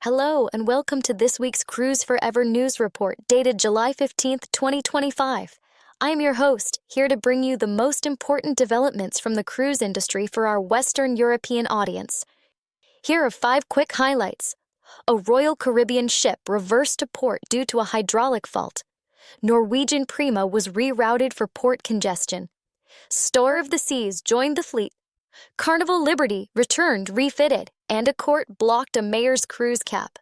Hello and welcome to this week's Cruise4Ever news report dated July 15th, 2025. I am your host, here to bring you the most important developments from the cruise industry for our Western European audience. Here are 5 quick highlights. A Royal Caribbean ship reversed to port due to a hydraulic fault. Norwegian Prima was rerouted for port congestion. Star of the Seas joined the fleet. Carnival Liberty returned refitted, and a court blocked a mayor's cruise cap.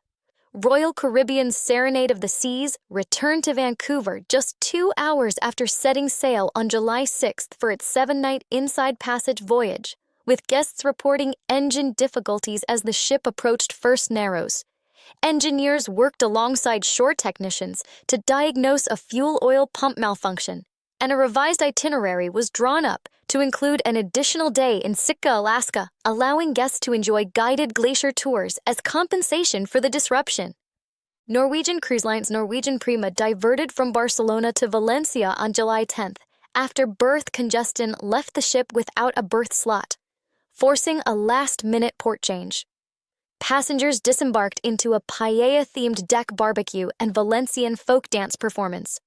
Royal Caribbean's Serenade of the Seas returned to Vancouver just 2 hours after setting sail on July 6th for its 7-night inside passage voyage, with guests reporting engine difficulties as the ship approached First Narrows. Engineers worked alongside shore technicians to diagnose a fuel oil pump malfunction, and a revised itinerary was drawn up to include an additional day in Sitka, Alaska, allowing guests to enjoy guided glacier tours as compensation for the disruption. Norwegian Cruise Line's Norwegian Prima diverted from Barcelona to Valencia on July 10th after berth congestion left the ship without a berth slot, forcing a last-minute port change. Passengers disembarked into a paella-themed deck barbecue and Valencian folk dance performance,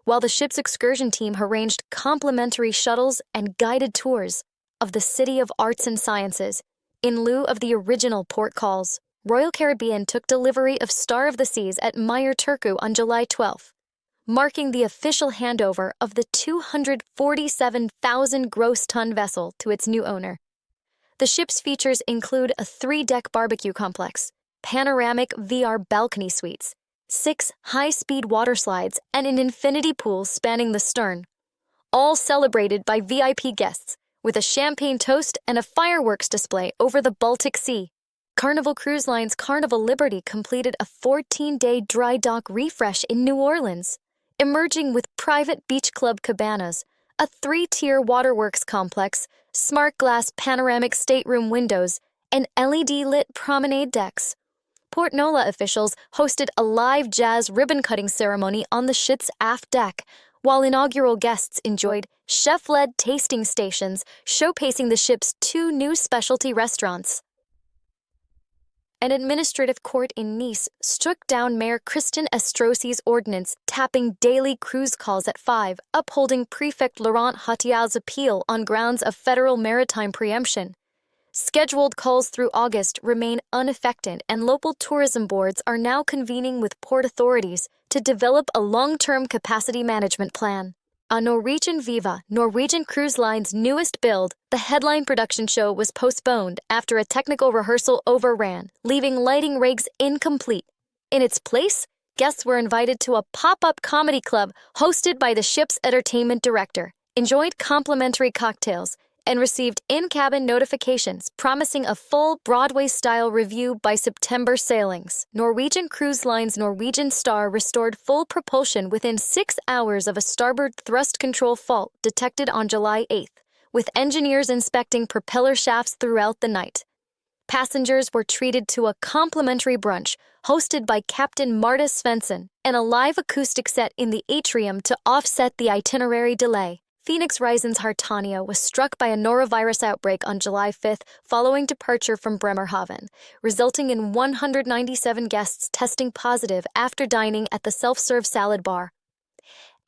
while the ship's excursion team arranged complimentary shuttles and guided tours of the City of Arts and Sciences. In lieu of the original port calls, Royal Caribbean took delivery of Star of the Seas at Meyer Turku on July 12th, marking the official handover of the 247,000 gross ton vessel to its new owner. The ship's features include a 3-deck barbecue complex, panoramic VR balcony suites, 6 high-speed water slides, and an infinity pool spanning the stern, all celebrated by VIP guests, with a champagne toast and a fireworks display over the Baltic Sea. Carnival Cruise Line's Carnival Liberty completed a 14-day dry dock refresh in New Orleans, emerging with private beach club cabanas, a 3-tier waterworks complex, smart glass panoramic stateroom windows, and LED-lit promenade decks. Port Nola officials hosted a live jazz ribbon-cutting ceremony on the ship's aft deck, while inaugural guests enjoyed chef-led tasting stations showcasing the ship's 2 new specialty restaurants. An administrative court in Nice struck down Mayor Christian Estrosi's ordinance tapping daily cruise calls at 5, upholding Prefect Laurent Hatial's appeal on grounds of federal maritime preemption. Scheduled calls through August remain unaffected, and local tourism boards are now convening with port authorities to develop a long-term capacity management plan. On Norwegian Viva, Norwegian Cruise Line's newest build, the headline production show was postponed after a technical rehearsal overran, leaving lighting rigs incomplete. In its place, guests were invited to a pop-up comedy club hosted by the ship's entertainment director, enjoyed complimentary cocktails, and received in-cabin notifications promising a full Broadway-style review by September sailings. Norwegian Cruise Line's Norwegian Star restored full propulsion within 6 hours of a starboard thrust control fault detected on July 8th, with engineers inspecting propeller shafts throughout the night. Passengers were treated to a complimentary brunch hosted by Captain Marta Svensson and a live acoustic set in the atrium to offset the itinerary delay. Phoenix Rising's Hartania was struck by a norovirus outbreak on July 5th following departure from Bremerhaven, resulting in 197 guests testing positive after dining at the self-serve salad bar.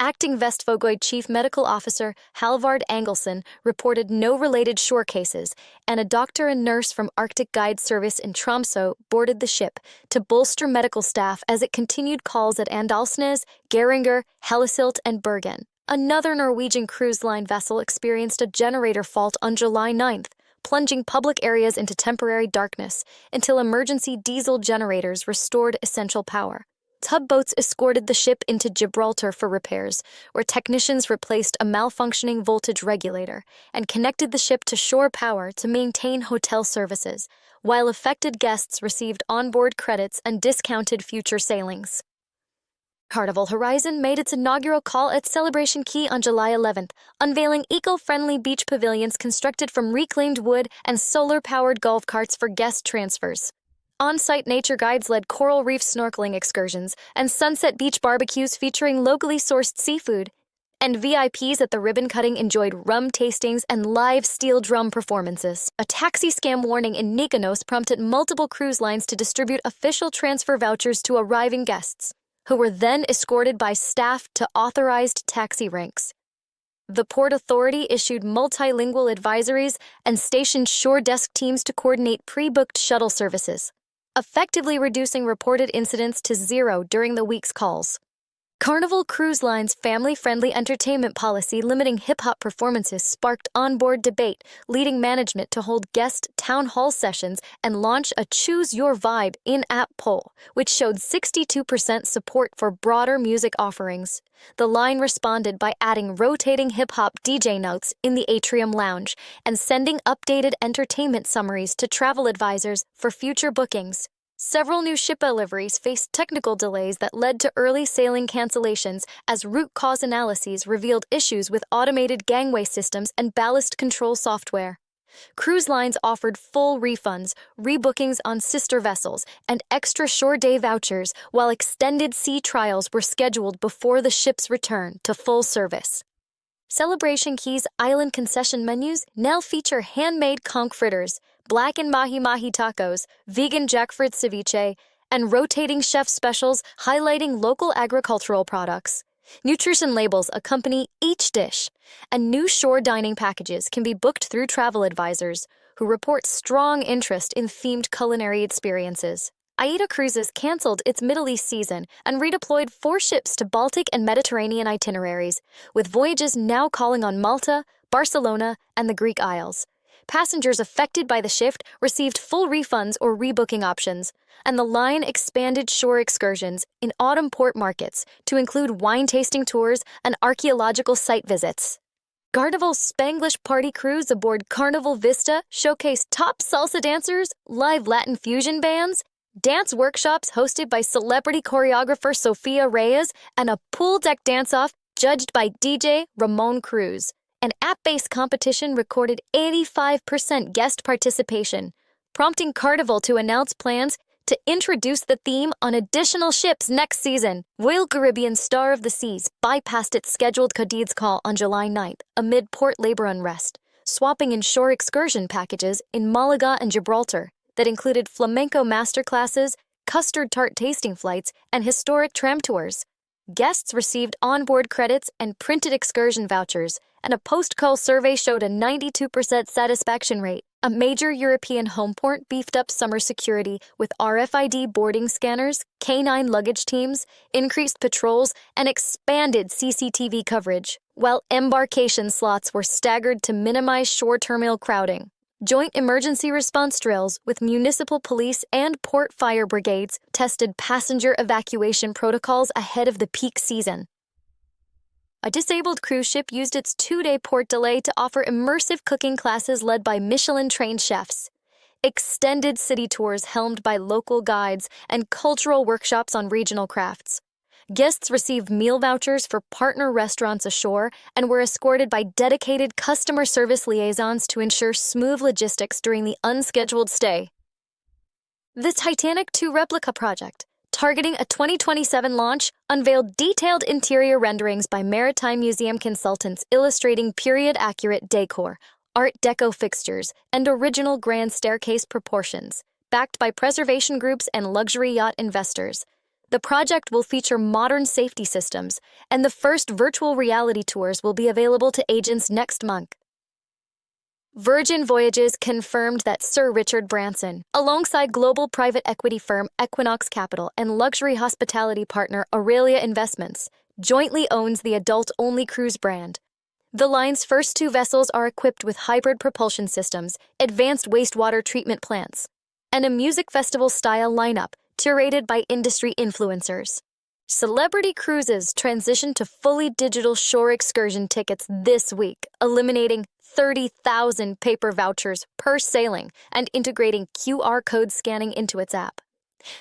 Acting Vestfogoid Chief Medical Officer Halvard Angelsen reported no related shore cases, and a doctor and nurse from Arctic Guide Service in Tromsø boarded the ship to bolster medical staff as it continued calls at Andalsnes, Geringer, Hellesylt, and Bergen. Another Norwegian Cruise Line vessel experienced a generator fault on July 9th, plunging public areas into temporary darkness until emergency diesel generators restored essential power. Tugboats escorted the ship into Gibraltar for repairs, where technicians replaced a malfunctioning voltage regulator and connected the ship to shore power to maintain hotel services, while affected guests received onboard credits and discounted future sailings. Carnival Horizon made its inaugural call at Celebration Key on July 11th, unveiling eco-friendly beach pavilions constructed from reclaimed wood and solar-powered golf carts for guest transfers. On-site nature guides led coral reef snorkeling excursions and sunset beach barbecues featuring locally sourced seafood. and VIPs at the ribbon cutting enjoyed rum tastings and live steel drum performances. A taxi scam warning in Mykonos prompted multiple cruise lines to distribute official transfer vouchers to arriving guests, who were then escorted by staff to authorized taxi ranks. The Port Authority issued multilingual advisories and stationed shore desk teams to coordinate pre-booked shuttle services, effectively reducing reported incidents to zero during the week's calls. Carnival Cruise Line's family-friendly entertainment policy limiting hip-hop performances sparked onboard debate, leading management to hold guest town hall sessions and launch a Choose Your Vibe in-app poll, which showed 62% support for broader music offerings. The line responded by adding rotating hip-hop DJ notes in the atrium lounge and sending updated entertainment summaries to travel advisors for future bookings. Several new ship deliveries faced technical delays that led to early sailing cancellations as root cause analyses revealed issues with automated gangway systems and ballast control software. Cruise lines offered full refunds, rebookings on sister vessels, and extra shore day vouchers, while extended sea trials were scheduled before the ship's return to full service. Celebration Key's island concession menus now feature handmade conch fritters, blackened mahi-mahi tacos, vegan jackfruit ceviche, and rotating chef specials highlighting local agricultural products. Nutrition labels accompany each dish, and new shore dining packages can be booked through travel advisors, who report strong interest in themed culinary experiences. AIDA Cruises canceled its Middle East season and redeployed 4 ships to Baltic and Mediterranean itineraries, with voyages now calling on Malta, Barcelona, and the Greek Isles. Passengers affected by the shift received full refunds or rebooking options, and the line expanded shore excursions in autumn port markets to include wine tasting tours and archaeological site visits. Carnival's Spanglish Party Cruise aboard Carnival Vista showcased top salsa dancers, live Latin fusion bands, dance workshops hosted by celebrity choreographer Sofia Reyes, and a pool deck dance-off judged by DJ Ramon Cruz. An app-based competition recorded 85% guest participation, prompting Carnival to announce plans to introduce the theme on additional ships next season. Royal Caribbean Star of the Seas bypassed its scheduled Cadiz call on July 9th amid port labor unrest, swapping in shore excursion packages in Malaga and Gibraltar that included flamenco masterclasses, custard tart tasting flights, and historic tram tours. Guests received onboard credits and printed excursion vouchers, and a post-call survey showed a 92% satisfaction rate. A major European home port beefed up summer security with RFID boarding scanners, canine luggage teams, increased patrols, and expanded CCTV coverage, while embarkation slots were staggered to minimize shore terminal crowding. Joint emergency response drills with municipal police and port fire brigades tested passenger evacuation protocols ahead of the peak season. A disabled cruise ship used its 2-day port delay to offer immersive cooking classes led by Michelin-trained chefs, extended city tours helmed by local guides, and cultural workshops on regional crafts. Guests received meal vouchers for partner restaurants ashore and were escorted by dedicated customer service liaisons to ensure smooth logistics during the unscheduled stay. The Titanic II replica project, targeting a 2027 launch, unveiled detailed interior renderings by Maritime Museum consultants illustrating period-accurate decor, Art Deco fixtures, and original grand staircase proportions, backed by preservation groups and luxury yacht investors. The project will feature modern safety systems, and the first virtual reality tours will be available to agents next month. Virgin Voyages confirmed that Sir Richard Branson, alongside global private equity firm Equinox Capital and luxury hospitality partner Aurelia Investments, jointly owns the adult-only cruise brand. The line's first 2 vessels are equipped with hybrid propulsion systems, advanced wastewater treatment plants, and a music festival-style lineup curated by industry influencers. Celebrity Cruises transitioned to fully digital shore excursion tickets this week, eliminating 30,000 paper vouchers per sailing and integrating QR code scanning into its app.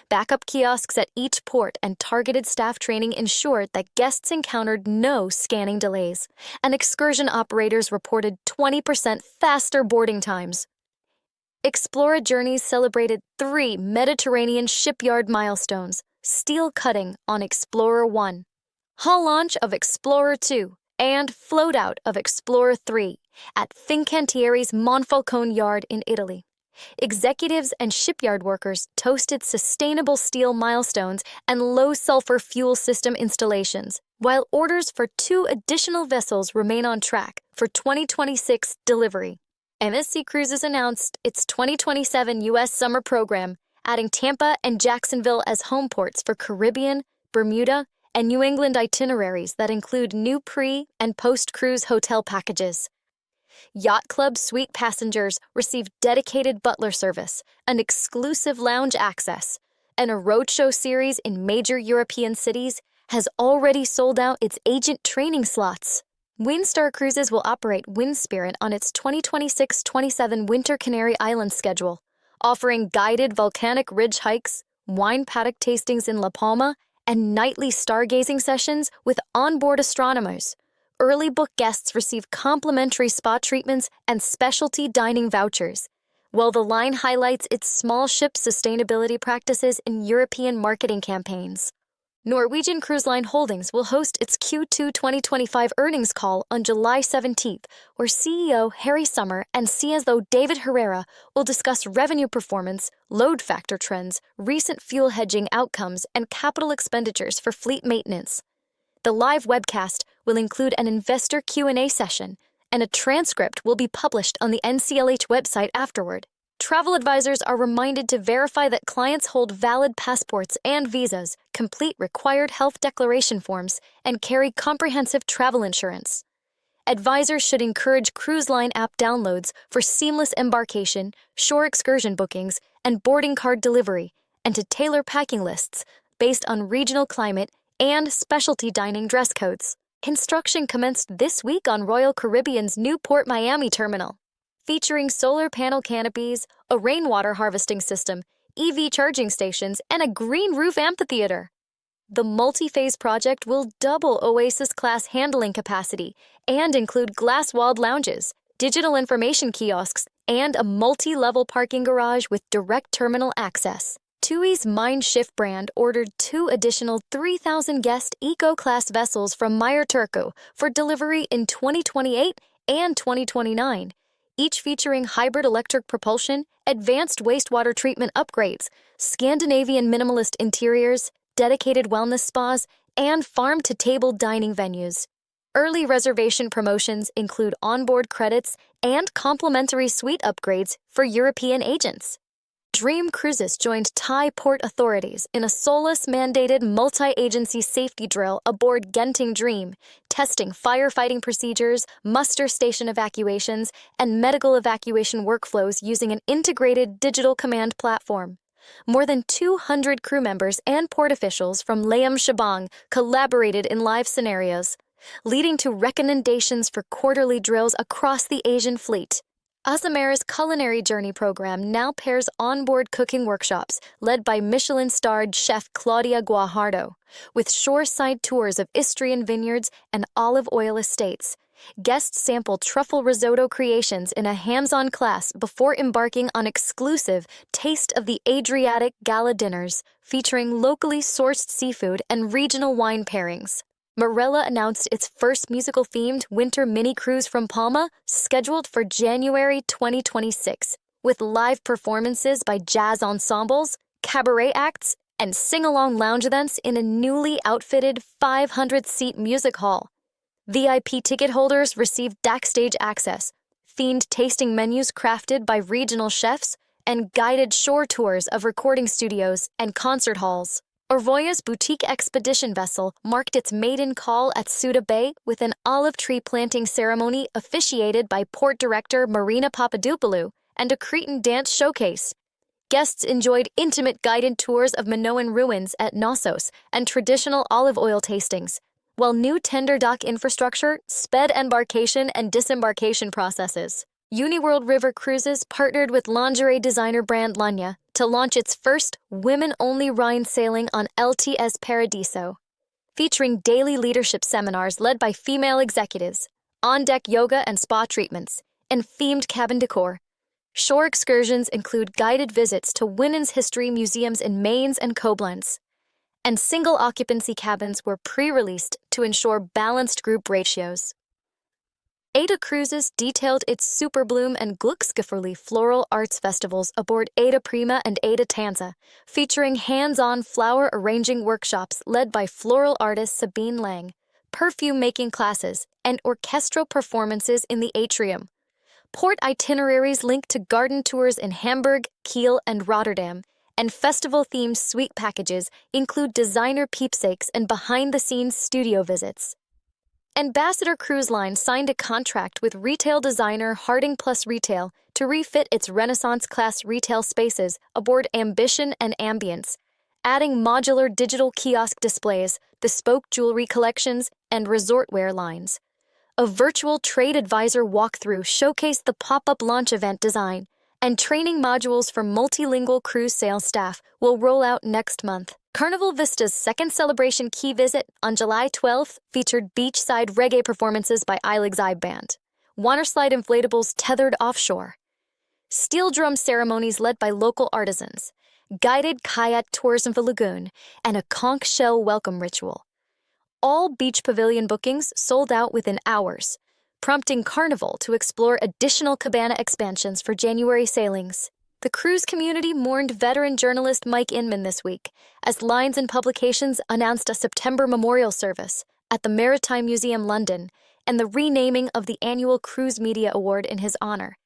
Backup kiosks at each port and targeted staff training ensured that guests encountered no scanning delays, and excursion operators reported 20% faster boarding times. Explorer Journeys celebrated 3 Mediterranean shipyard milestones: steel cutting on Explorer 1, hull launch of Explorer 2, and float-out of Explorer 3 at Fincantieri's Monfalcone Yard in Italy. Executives and shipyard workers toasted sustainable steel milestones and low-sulfur fuel system installations, while orders for 2 additional vessels remain on track for 2026 delivery. MSC Cruises announced its 2027 U.S. summer program, adding Tampa and Jacksonville as home ports for Caribbean, Bermuda, and New England itineraries that include new pre- and post-cruise hotel packages. Yacht Club Suite passengers receive dedicated butler service, an exclusive lounge access, and a roadshow series in major European cities has already sold out its agent training slots. Windstar Cruises will operate Windspirit on its 2026-27 Winter Canary Islands schedule, offering guided volcanic ridge hikes, wine paddock tastings in La Palma, and nightly stargazing sessions with onboard astronomers. Early book guests receive complimentary spa treatments and specialty dining vouchers, while the line highlights its small ship sustainability practices in European marketing campaigns. Norwegian Cruise Line Holdings will host its Q2 2025 earnings call on July 17th, where CEO Harry Sommer and CSO David Herrera will discuss revenue performance, load factor trends, recent fuel hedging outcomes, and capital expenditures for fleet maintenance. The live webcast will include an investor Q&A session, and a transcript will be published on the NCLH website afterward. Travel advisors are reminded to verify that clients hold valid passports and visas, complete required health declaration forms, and carry comprehensive travel insurance. Advisors should encourage cruise line app downloads for seamless embarkation, shore excursion bookings, and boarding card delivery, and to tailor packing lists based on regional climate and specialty dining dress codes. Construction commenced this week on Royal Caribbean's new Port Miami terminal, featuring solar panel canopies, a rainwater harvesting system, EV charging stations, and a green roof amphitheater. The multi-phase project will double Oasis-class handling capacity and include glass-walled lounges, digital information kiosks, and a multi-level parking garage with direct terminal access. TUI's Mein Schiff brand ordered 2 additional 3,000-guest eco-class vessels from Meyer Turku for delivery in 2028 and 2029, each featuring hybrid electric propulsion, advanced wastewater treatment upgrades, Scandinavian minimalist interiors, dedicated wellness spas, and farm-to-table dining venues. Early reservation promotions include onboard credits and complimentary suite upgrades for European agents. Dream Cruises joined Thai port authorities in a SOLAS-mandated multi-agency safety drill aboard Genting Dream, testing firefighting procedures, muster station evacuations, and medical evacuation workflows using an integrated digital command platform. More than 200 crew members and port officials from Laem Shabang collaborated in live scenarios, leading to recommendations for quarterly drills across the Asian fleet. Azamara's culinary journey program now pairs onboard cooking workshops led by Michelin-starred chef Claudia Guajardo, with shoreside tours of Istrian vineyards and olive oil estates. Guests sample truffle risotto creations in a hands-on class before embarking on exclusive Taste of the Adriatic gala dinners featuring locally sourced seafood and regional wine pairings. Marella announced its first musical-themed winter mini-cruise from Palma, scheduled for January 2026, with live performances by jazz ensembles, cabaret acts, and sing-along lounge events in a newly outfitted 500-seat music hall. VIP ticket holders received backstage access, themed tasting menus crafted by regional chefs, and guided shore tours of recording studios and concert halls. Orvoya's boutique expedition vessel marked its maiden call at Suda Bay with an olive tree planting ceremony officiated by Port Director Marina Papadopoulou and a Cretan dance showcase. Guests enjoyed intimate guided tours of Minoan ruins at Knossos and traditional olive oil tastings, while new tender dock infrastructure sped embarkation and disembarkation processes. Uniworld River Cruises partnered with lingerie designer brand Lanya to launch its first women-only Rhine sailing on LTS Paradiso, featuring daily leadership seminars led by female executives, on-deck yoga and spa treatments, and themed cabin decor. Shore excursions include guided visits to women's history museums in Mainz and Koblenz. and single-occupancy cabins were pre-released to ensure balanced group ratios. Ada Cruises detailed its Super Bloom and Glücksgefühle floral arts festivals aboard Ada Prima and Ada Tanza, featuring hands-on flower arranging workshops led by floral artist Sabine Lang, perfume-making classes, and orchestral performances in the atrium. Port itineraries link to garden tours in Hamburg, Kiel, and Rotterdam, and festival-themed suite packages include designer keepsakes and behind-the-scenes studio visits. Ambassador Cruise Line signed a contract with retail designer Harding Plus Retail to refit its Renaissance-class retail spaces aboard Ambition and Ambience, adding modular digital kiosk displays, bespoke jewelry collections, and resortwear lines. A virtual trade advisor walkthrough showcased the pop-up launch event design, and training modules for multilingual cruise sales staff will roll out next month. Carnival Vista's second celebration key visit on July 12th featured beachside reggae performances by Eilig's Eye Band, waterslide inflatables tethered offshore, steel drum ceremonies led by local artisans, guided kayak tours in the lagoon, and a conch shell welcome ritual. All beach pavilion bookings sold out within hours, prompting Carnival to explore additional cabana expansions for January sailings. The cruise community mourned veteran journalist Mike Inman this week, as Lines and Publications announced a September memorial service at the Maritime Museum London and the renaming of the annual Cruise Media Award in his honor.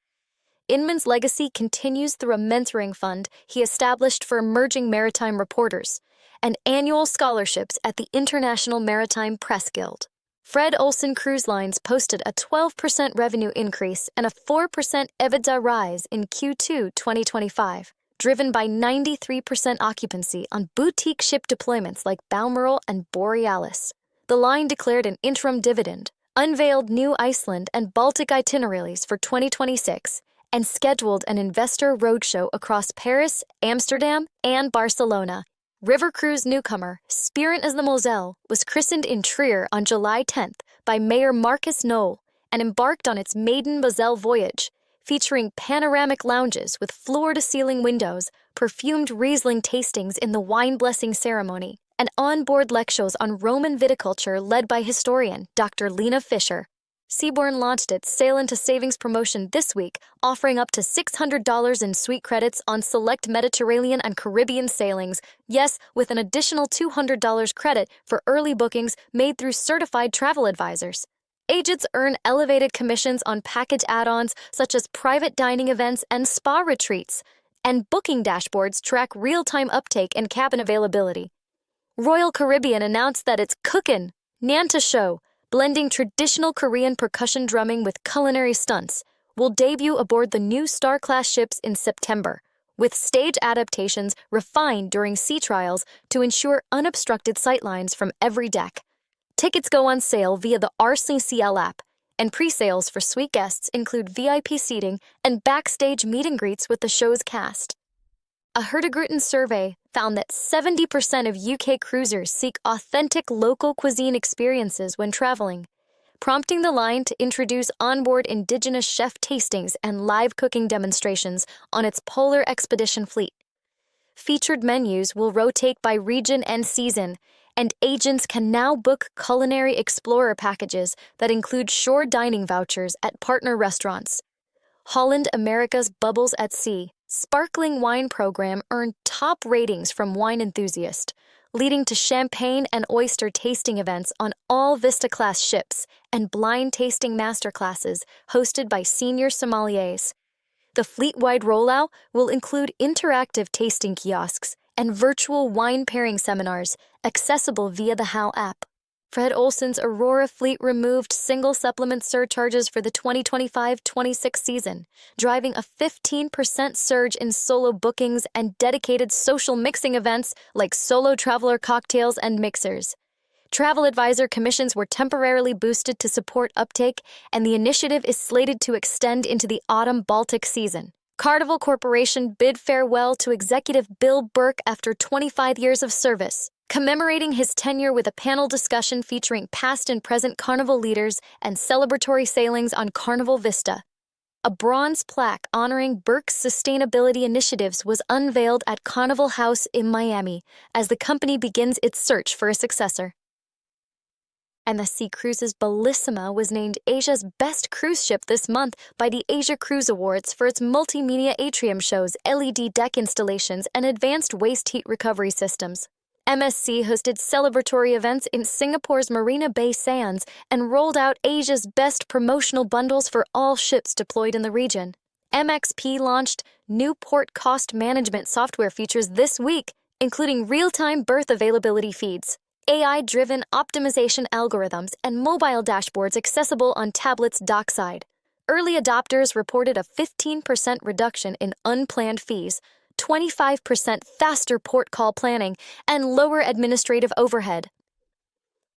Inman's legacy continues through a mentoring fund he established for emerging maritime reporters and annual scholarships at the International Maritime Press Guild. Fred Olsen Cruise Lines posted a 12% revenue increase and a 4% EBITDA rise in Q2 2025, driven by 93% occupancy on boutique ship deployments like Balmoral and Borealis. The line declared an interim dividend, unveiled new Iceland and Baltic itineraries for 2026, and scheduled an investor roadshow across Paris, Amsterdam, and Barcelona. River cruise newcomer Spirit as the Moselle was christened in Trier on July 10th by Mayor Marcus Knoll and embarked on its maiden Moselle voyage, featuring panoramic lounges with floor-to-ceiling windows, perfumed Riesling tastings in the wine blessing ceremony, and on-board lectures on Roman viticulture led by historian Dr. Lena Fischer. Seabourn launched its Sail into Savings promotion this week, offering up to $600 in suite credits on select Mediterranean and Caribbean sailings, yes, with an additional $200 credit for early bookings made through certified travel advisors. Agents earn elevated commissions on package add-ons such as private dining events and spa retreats, and booking dashboards track real-time uptake and cabin availability. Royal Caribbean announced that its Cookin' Nanta show, blending traditional Korean percussion drumming with culinary stunts, will debut aboard the new Star-class ships in September, with stage adaptations refined during sea trials to ensure unobstructed sightlines from every deck. Tickets go on sale via the RCCL app, and pre-sales for suite guests include VIP seating and backstage meet and greets with the show's cast. A Hurtigruten survey found that 70% of UK cruisers seek authentic local cuisine experiences when traveling, prompting the line to introduce onboard indigenous chef tastings and live cooking demonstrations on its polar expedition fleet. Featured menus will rotate by region and season, and agents can now book culinary explorer packages that include shore dining vouchers at partner restaurants. Holland America's Bubbles at Sea sparkling wine program earned top ratings from wine enthusiasts, leading to champagne and oyster tasting events on all Vista-class ships and blind tasting masterclasses hosted by senior sommeliers. The fleet-wide rollout will include interactive tasting kiosks and virtual wine pairing seminars accessible via the HAL app. Fred Olsen's Aurora fleet removed single supplement surcharges for the 2025-26 season, driving a 15% surge in solo bookings and dedicated social mixing events like solo traveler cocktails and mixers. Travel advisor commissions were temporarily boosted to support uptake, and the initiative is slated to extend into the autumn Baltic season. Carnival Corporation bid farewell to executive Bill Burke after 25 years of service, commemorating his tenure with a panel discussion featuring past and present Carnival leaders and celebratory sailings on Carnival Vista. a bronze plaque honoring Burke's sustainability initiatives was unveiled at Carnival House in Miami as the company begins its search for a successor. MSC Cruises Bellissima was named Asia's best cruise ship this month by the Asia Cruise Awards for its multimedia atrium shows, LED deck installations, and advanced waste heat recovery systems. MSC hosted celebratory events in Singapore's Marina Bay Sands and rolled out Asia's best promotional bundles for all ships deployed in the region. MXP launched new port cost management software features this week, including real-time berth availability feeds, AI-driven optimization algorithms, and mobile dashboards accessible on tablets dockside. Early adopters reported a 15% reduction in unplanned fees, 25% faster port call planning, and lower administrative overhead.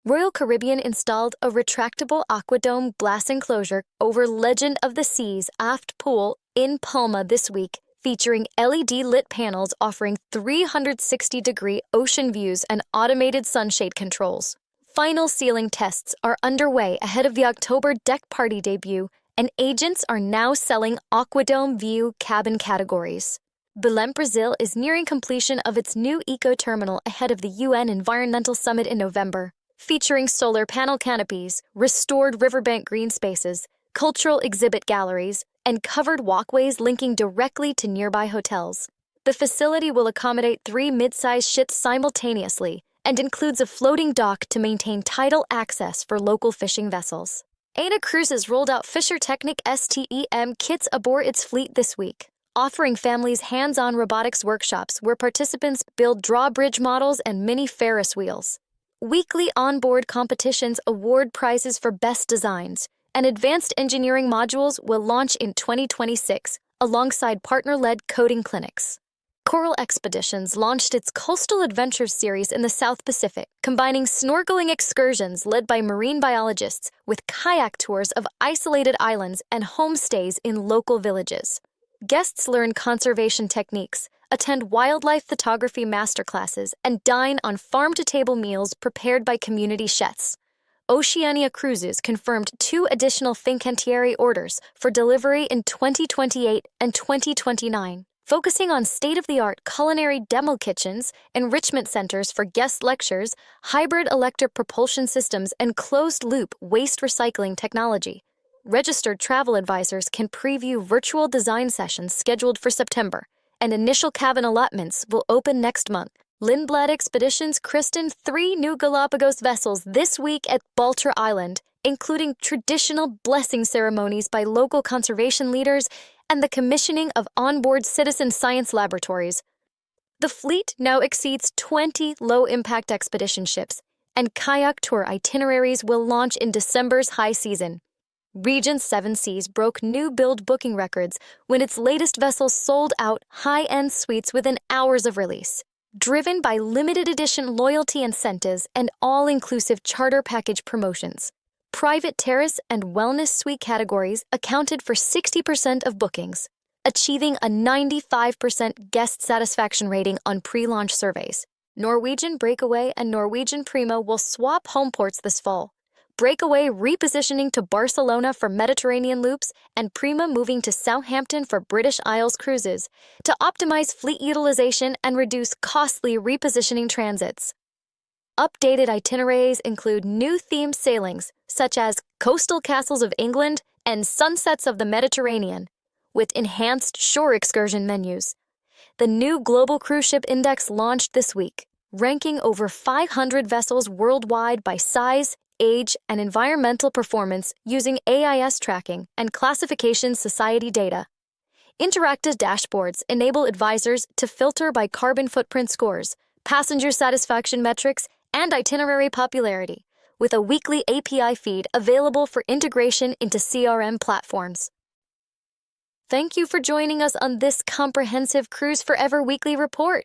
Royal Caribbean installed a retractable aquadome glass enclosure over Legend of the Seas aft pool in Palma this week, featuring LED-lit panels offering 360-degree ocean views and automated sunshade controls. Final sealing tests are underway ahead of the October deck party debut, and agents are now selling Aquadome View cabin categories. Belém, Brazil is nearing completion of its new eco-terminal ahead of the UN Environmental Summit in November, featuring solar panel canopies, restored riverbank green spaces, cultural exhibit galleries, and covered walkways linking directly to nearby hotels. The facility will accommodate 3 mid-size ships simultaneously and includes a floating dock to maintain tidal access for local fishing vessels. Oceania Cruises rolled out Fisher Technic STEM kits aboard its fleet this week, offering families hands-on robotics workshops where participants build drawbridge models and mini Ferris wheels. Weekly onboard competitions award prizes for best designs, and advanced engineering modules will launch in 2026 alongside partner-led coding clinics. Coral Expeditions launched its Coastal Adventures series in the South Pacific, combining snorkeling excursions led by marine biologists with kayak tours of isolated islands and homestays in local villages. Guests learn conservation techniques, attend wildlife photography masterclasses, and dine on farm-to-table meals prepared by community chefs. Oceania Cruises confirmed 2 additional Fincantieri orders for delivery in 2028 and 2029, focusing on state-of-the-art culinary demo kitchens, enrichment centers for guest lectures, hybrid electric propulsion systems, and closed-loop waste recycling technology. Registered travel advisors can preview virtual design sessions scheduled for September, and initial cabin allotments will open next month. Lindblad Expeditions christened 3 new Galapagos vessels this week at Baltra Island, including traditional blessing ceremonies by local conservation leaders and the commissioning of onboard citizen science laboratories. The fleet now exceeds 20 low-impact expedition ships, and kayak tour itineraries will launch in December's high season. Regent Seven Seas broke new build booking records when its latest vessel sold out high-end suites within hours of release. Driven by limited edition loyalty incentives and all-inclusive charter package promotions, private terrace and wellness suite categories accounted for 60% of bookings, achieving a 95% guest satisfaction rating on pre-launch surveys. Norwegian Breakaway and Norwegian Prima will swap homeports this fall. Breakaway repositioning to Barcelona for Mediterranean loops, and Prima moving to Southampton for British Isles cruises to optimize fleet utilization and reduce costly repositioning transits. Updated itineraries include new themed sailings, such as Coastal Castles of England and Sunsets of the Mediterranean, with enhanced shore excursion menus. The new Global Cruise Ship Index launched this week, ranking over 500 vessels worldwide by size, age, and environmental performance using AIS tracking and classification society data. Interactive dashboards enable advisors to filter by carbon footprint scores, passenger satisfaction metrics, and itinerary popularity, with a weekly API feed available for integration into CRM platforms. Thank you for joining us on this comprehensive Cruise4Ever weekly report.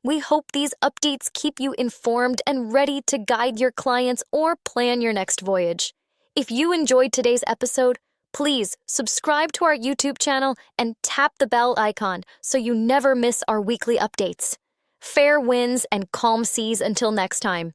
We hope these updates keep you informed and ready to guide your clients or plan your next voyage. If you enjoyed today's episode, please subscribe to our YouTube channel and tap the bell icon so you never miss our weekly updates. Fair winds and calm seas until next time.